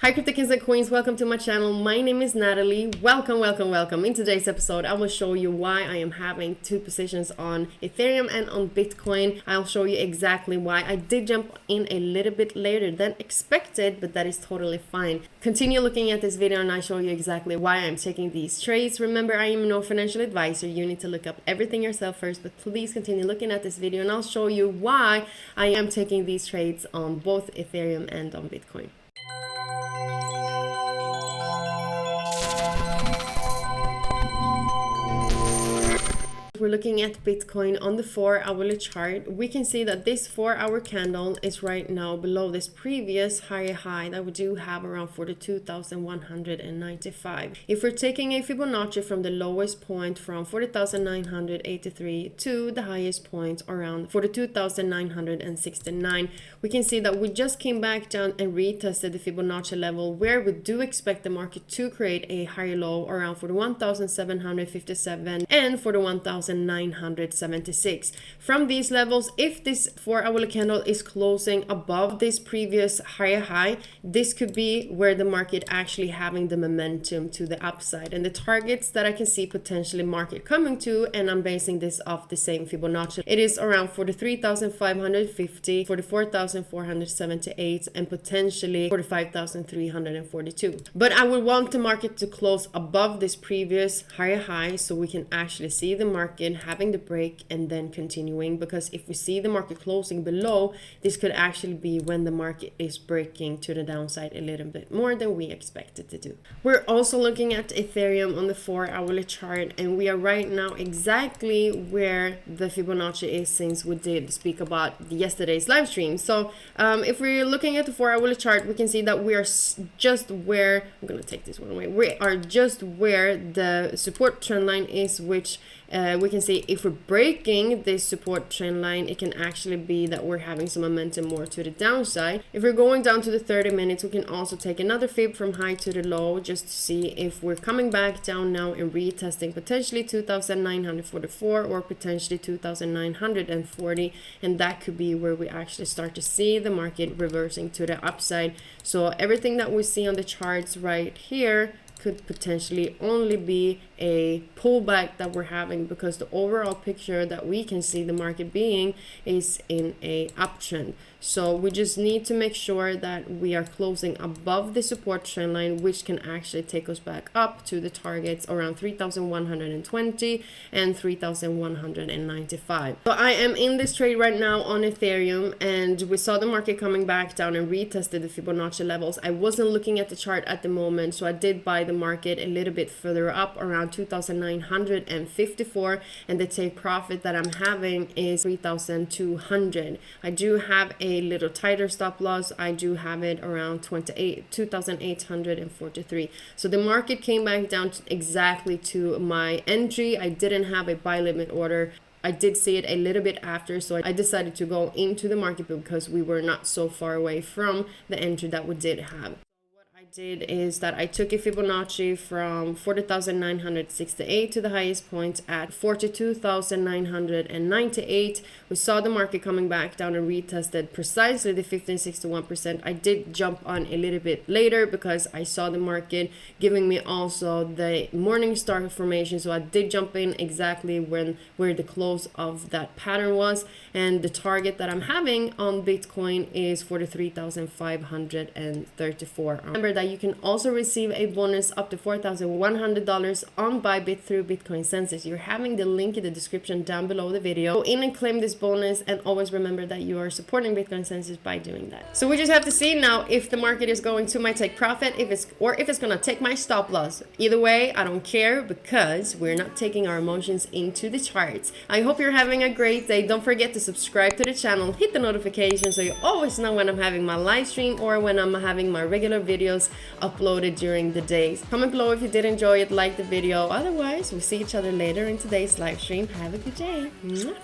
Hi crypto kings and queens, welcome to my channel. My name is Natalie. Welcome. In today's episode I will show you why I am having two positions on Ethereum and on Bitcoin. I'll show you exactly why. I did jump in a little bit later than expected, but that is totally fine. Continue looking at this video and I show you exactly why I'm taking these trades. Remember, I am no financial advisor. You need to look up everything yourself first, but please continue looking at this video and I'll show you why I am taking these trades on both Ethereum and on Bitcoin. We're looking at Bitcoin on the 4-hourly chart. We can see that this 4-hour candle is right now below this previous higher high that we do have around 42,195. If we're taking a Fibonacci from the lowest point from 40,983 to the highest point around 42,969, we can see that we just came back down and retested the Fibonacci level where we do expect the market to create a higher low around 41,757 and 41,976. From these levels, if this 4-hourly candle is closing above this previous higher high, this could be where the market actually having the momentum to the upside. And the targets that I can see potentially market coming to, and I'm basing this off the same Fibonacci, it is around 43,550, 44,478, and potentially 45,342. But I would want the market to close above this previous higher high so we can actually see the market having the break and then continuing, because if we see the market closing below, this could actually be when the market is breaking to the downside a little bit more than we expected to do. We're also looking at Ethereum on the 4-hourly chart, and we are right now exactly where the Fibonacci is since we did speak about yesterday's live stream. So if we're looking at the 4-hourly chart, we can see that we are just where, I'm gonna take this one away, we are just where the support trend line is, which we can see if we're breaking this support trend line, it can actually be that we're having some momentum more to the downside. If we're going down to the 30 minutes, we can also take another fib from high to the low just to see if we're coming back down now and retesting potentially 2,944 or potentially 2,940, and that could be where we actually start to see the market reversing to the upside. So everything that we see on the charts right here could potentially only be a pullback that we're having, because the overall picture that we can see the market being is in a uptrend. So we just need to make sure that we are closing above the support trend line, which can actually take us back up to the targets around 3,120 and 3,195. So I am in this trade right now on Ethereum, and we saw the market coming back down and retested the Fibonacci levels. I wasn't looking at the chart at the moment, so I did buy the market a little bit further up around 2,954, and the take profit that I'm having is 3,200. I do have a little tighter stop loss. I do have it around 2,843. So the market came back down exactly to my entry. I didn't have a buy limit order. I did see it a little bit after, so I decided to go into the market because we were not so far away from the entry that we did have. Did is that I took a Fibonacci from 40,968 to the highest point at 42,998. We saw the market coming back down and retested precisely the 1561%. I did jump on a little bit later because I saw the market giving me also the morning star formation, so I did jump in exactly where the close of that pattern was, and the target that I'm having on Bitcoin is 43,534. Remember that you can also receive a bonus up to $4,100 on Bybit through Bitcoinsensus. You're having the link in the description down below the video. Go in and claim this bonus, and always remember that you are supporting Bitcoinsensus by doing that. So we just have to see now if the market is going to my take profit, if it's gonna take my stop loss. Either way, I don't care, because we're not taking our emotions into the charts. I hope you're having a great day. Don't forget to subscribe to the channel, hit the notification so you always know when I'm having my live stream or when I'm having my regular videos uploaded during the days. Comment below if you did enjoy it, like the video. Otherwise, we'll see each other later in today's live stream. Have a good day. Mwah,